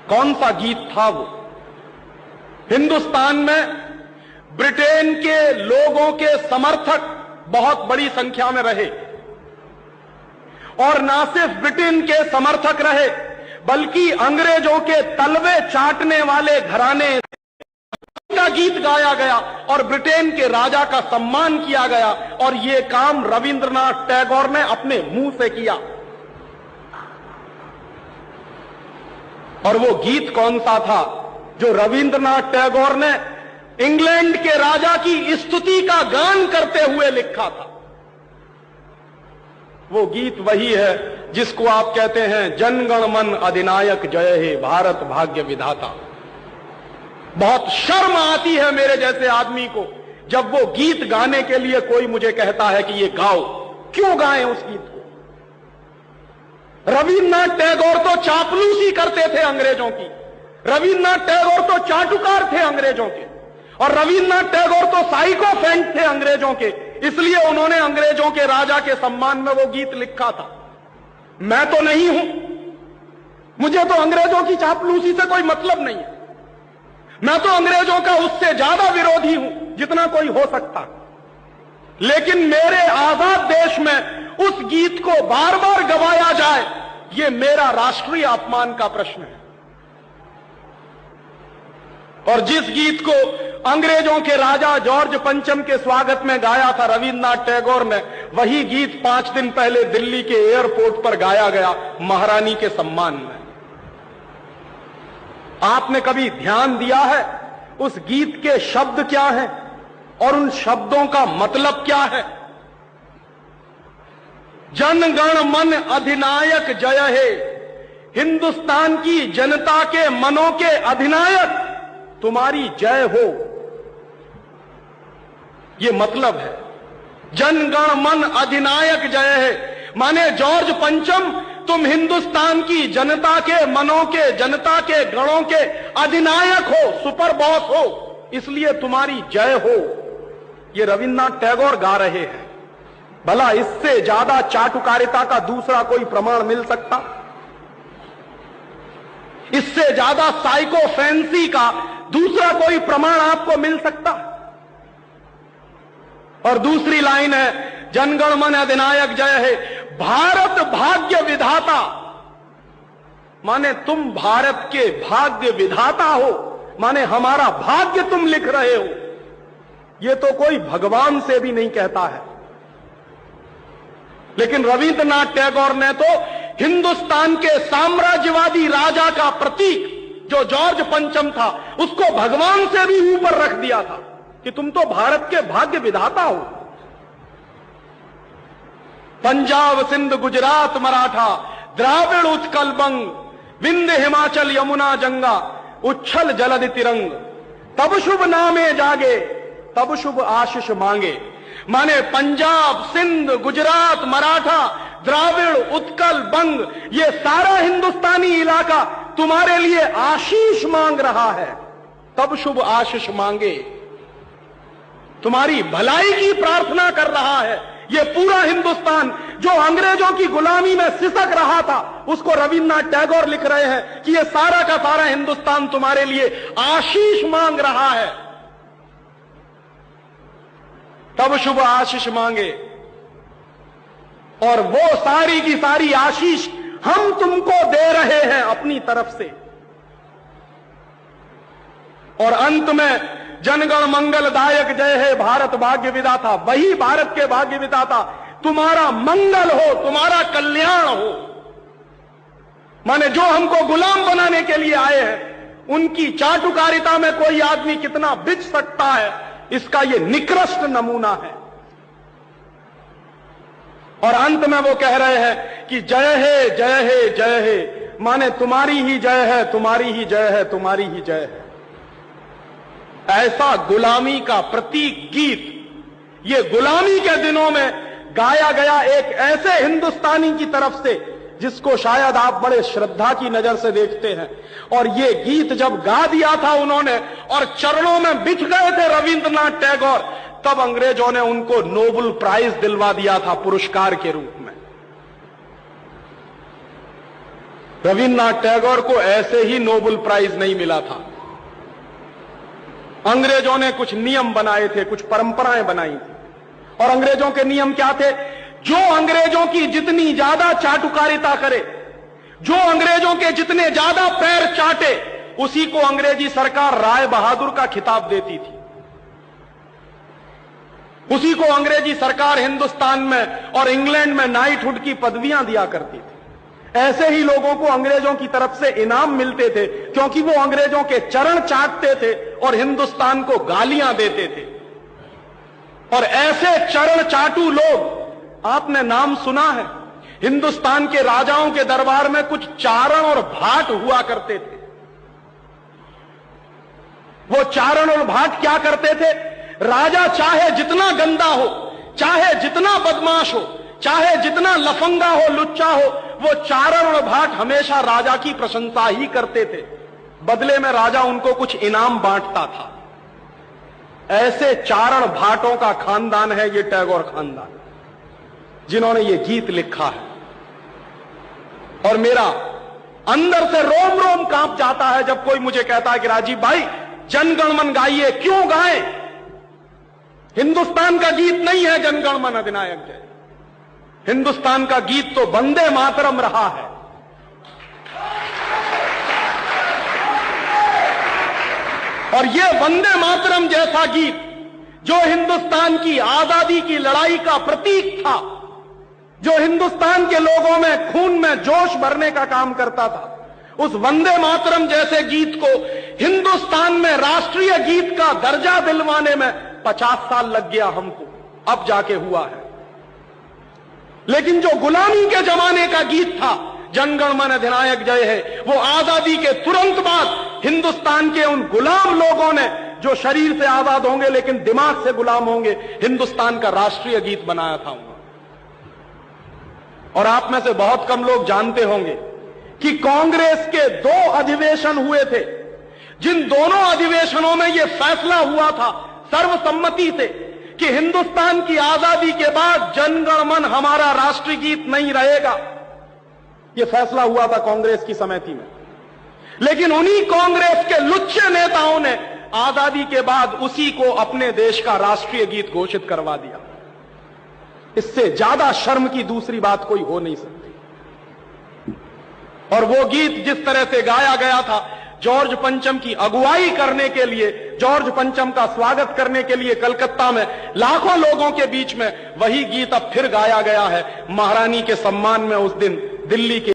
कौन सा गीत था वो? हिंदुस्तान में ब्रिटेन के लोगों के समर्थक बहुत बड़ी संख्या में रहे, और ना सिर्फ ब्रिटेन के समर्थक रहे बल्कि अंग्रेजों के तलवे चाटने वाले घराने का गीत गाया गया और ब्रिटेन के राजा का सम्मान किया गया। और यह काम रविंद्रनाथ टैगोर ने अपने मुंह से किया। और वो गीत कौन सा था जो रविंद्रनाथ टैगोर ने इंग्लैंड के राजा की स्तुति का गान करते हुए लिखा था? वो गीत वही है जिसको आप कहते हैं जनगण मन अधिनायक जय हे भारत भाग्य विधाता। बहुत शर्म आती है मेरे जैसे आदमी को जब वो गीत गाने के लिए कोई मुझे कहता है कि ये गाओ। क्यों गाएं उस गीत को? रविन्द्रनाथ टैगोर तो चापलूसी करते थे अंग्रेजों की, रविन्द्रनाथ टैगोर तो चाटुकार थे अंग्रेजों के, और रविन्द्रनाथ टैगोर तो साइकोफेंट थे अंग्रेजों के। इसलिए उन्होंने अंग्रेजों के राजा के सम्मान में वो गीत लिखा था। मैं तो नहीं हूं, मुझे तो अंग्रेजों की चापलूसी से कोई मतलब नहीं है। मैं तो अंग्रेजों का उससे ज्यादा विरोधी हूं जितना कोई हो सकता। लेकिन मेरे आजाद देश में उस गीत को बार बार गवाया जाए, यह मेरा राष्ट्रीय अपमान का प्रश्न है। और जिस गीत को अंग्रेजों के राजा जॉर्ज पंचम के स्वागत में गाया था रविन्द्रनाथ टैगोर ने, वही गीत 5 दिन पहले दिल्ली के एयरपोर्ट पर गाया गया महारानी के सम्मान में। आपने कभी ध्यान दिया है उस गीत के शब्द क्या हैं और उन शब्दों का मतलब क्या है? जनगण मन अधिनायक जय हे, हिंदुस्तान की जनता के मनों के अधिनायक तुम्हारी जय हो, ये मतलब है। जनगण मन अधिनायक जय है माने जॉर्ज पंचम तुम हिंदुस्तान की जनता के मनों के, जनता के गणों के अधिनायक हो, सुपर बॉस हो, इसलिए तुम्हारी जय हो। ये रविन्द्रनाथ टैगोर गा रहे हैं। भला इससे ज्यादा चाटुकारिता का दूसरा कोई प्रमाण मिल सकता? इससे ज्यादा साइको फैंसी का दूसरा कोई प्रमाण आपको मिल सकता? और दूसरी लाइन है जनगण मन अधिनायक जय है भारत भाग्य विधाता, माने तुम भारत के भाग्य विधाता हो, माने हमारा भाग्य तुम लिख रहे हो। यह तो कोई भगवान से भी नहीं कहता है। लेकिन रविन्द्रनाथ टैगोर ने तो हिंदुस्तान के साम्राज्यवादी राजा का प्रतीक जो जॉर्ज पंचम था उसको भगवान से भी ऊपर रख दिया था कि तुम तो भारत के भाग्य विधाता हो। पंजाब सिंध गुजरात मराठा द्राविड़ उत्कल बंग विंध्य हिमाचल यमुना जंगा उच्छल जलधि तिरंग, तब शुभ नामे जागे तब शुभ आशीष मांगे। माने पंजाब सिंध गुजरात मराठा द्राविड़ उत्कल बंग ये सारा हिंदुस्तानी इलाका तुम्हारे लिए आशीष मांग रहा है, तब शुभ आशीष मांगे। तुम्हारी भलाई की प्रार्थना कर रहा है। ये पूरा हिंदुस्तान जो अंग्रेजों की गुलामी में सिसक रहा था उसको रविन्द्रनाथ टैगोर लिख रहे हैं कि ये सारा का सारा हिंदुस्तान तुम्हारे लिए आशीष मांग रहा है, तब शुभ आशीष मांगे। और वो सारी की सारी आशीष हम तुमको दे रहे हैं अपनी तरफ से। और अंत में जनगण मंगलदायक जय है भारत भाग्य विधाता, वही भारत के भाग्य विधाता तुम्हारा मंगल हो, तुम्हारा कल्याण हो। माने जो हमको गुलाम बनाने के लिए आए हैं उनकी चाटुकारिता में कोई आदमी कितना बिच सकता है, इसका यह निकृष्ट नमूना है। और अंत में वो कह रहे हैं कि जय है जय है जय है, माने तुम्हारी ही जय है, तुम्हारी ही जय है, तुम्हारी ही जय है। ऐसा गुलामी का प्रतीक गीत ये गुलामी के दिनों में गाया गया एक ऐसे हिंदुस्तानी की तरफ से जिसको शायद आप बड़े श्रद्धा की नजर से देखते हैं। और ये गीत जब गा दिया था उन्होंने और चरणों में बिछ गए थे रविन्द्रनाथ टैगोर, तब अंग्रेजों ने उनको नोबेल प्राइज दिलवा दिया था पुरस्कार के रूप में। रविन्द्रनाथ टैगोर को ऐसे ही नोबेल प्राइज नहीं मिला था। अंग्रेजों ने कुछ नियम बनाए थे, कुछ परंपराएं बनाई थी, और अंग्रेजों के नियम क्या थे? जो अंग्रेजों की जितनी ज्यादा चाटुकारिता करे, जो अंग्रेजों के जितने ज्यादा पैर चाटे, उसी को अंग्रेजी सरकार राय बहादुर का खिताब देती थी। उसी को अंग्रेजी सरकार हिंदुस्तान में और इंग्लैंड में नाइटहुड की पदवियां दिया करती थी। ऐसे ही लोगों को अंग्रेजों की तरफ से इनाम मिलते थे, क्योंकि वो अंग्रेजों के चरण चाटते थे और हिंदुस्तान को गालियां देते थे। और ऐसे चरण चाटू लोग, आपने नाम सुना है, हिंदुस्तान के राजाओं के दरबार में कुछ चारण और भाट हुआ करते थे। वो चारण और भाट क्या करते थे? राजा चाहे जितना गंदा हो, चाहे जितना बदमाश हो, चाहे जितना लफंगा हो, लुच्चा हो, वो चारण और भाट हमेशा राजा की प्रशंसा ही करते थे। बदले में राजा उनको कुछ इनाम बांटता था। ऐसे चारण भाटों का खानदान है ये टैगोर खानदान, जिन्होंने ये गीत लिखा है। और मेरा अंदर से रोम रोम कांप जाता है जब कोई मुझे कहता है कि राजीव भाई जन गण मन गाइए। क्यों गाएं? हिंदुस्तान का गीत नहीं है जन गण मन अधिनायक जय। हिंदुस्तान का गीत तो वंदे मातरम रहा है। और यह वंदे मातरम जैसा गीत, जो हिंदुस्तान की आजादी की लड़ाई का प्रतीक था, जो हिंदुस्तान के लोगों में खून में जोश भरने का काम करता था, उस वंदे मातरम जैसे गीत को हिंदुस्तान में राष्ट्रीय गीत का दर्जा दिलवाने में 50 साल लग गया हमको, अब जाके हुआ है। लेकिन जो गुलामी के जमाने का गीत था, जन गण मन अधिनायक जय है, वो आजादी के तुरंत बाद हिंदुस्तान के उन गुलाम लोगों ने, जो शरीर से आजाद होंगे लेकिन दिमाग से गुलाम होंगे, हिंदुस्तान का राष्ट्रीय गीत बनाया था उन्होंने। और आप में से बहुत कम लोग जानते होंगे कि कांग्रेस के 2 अधिवेशन हुए थे, जिन दोनों अधिवेशनों में यह फैसला हुआ था सर्वसम्मति से कि हिंदुस्तान की आजादी के बाद जन गण मन हमारा राष्ट्रीय गीत नहीं रहेगा। यह फैसला हुआ था कांग्रेस की समिति में। लेकिन उन्हीं कांग्रेस के लुच्चे नेताओं ने आजादी के बाद उसी को अपने देश का राष्ट्रीय गीत घोषित करवा दिया। इससे ज्यादा शर्म की दूसरी बात कोई हो नहीं सकती। और वो गीत जिस तरह से गाया गया था, जॉर्ज पंचम की अगुवाई करने के लिए, जॉर्ज पंचम का स्वागत करने के लिए कलकत्ता में लाखों लोगों के बीच में, वही गीत अब फिर गाया गया है महारानी के सम्मान में उस दिन दिल्ली के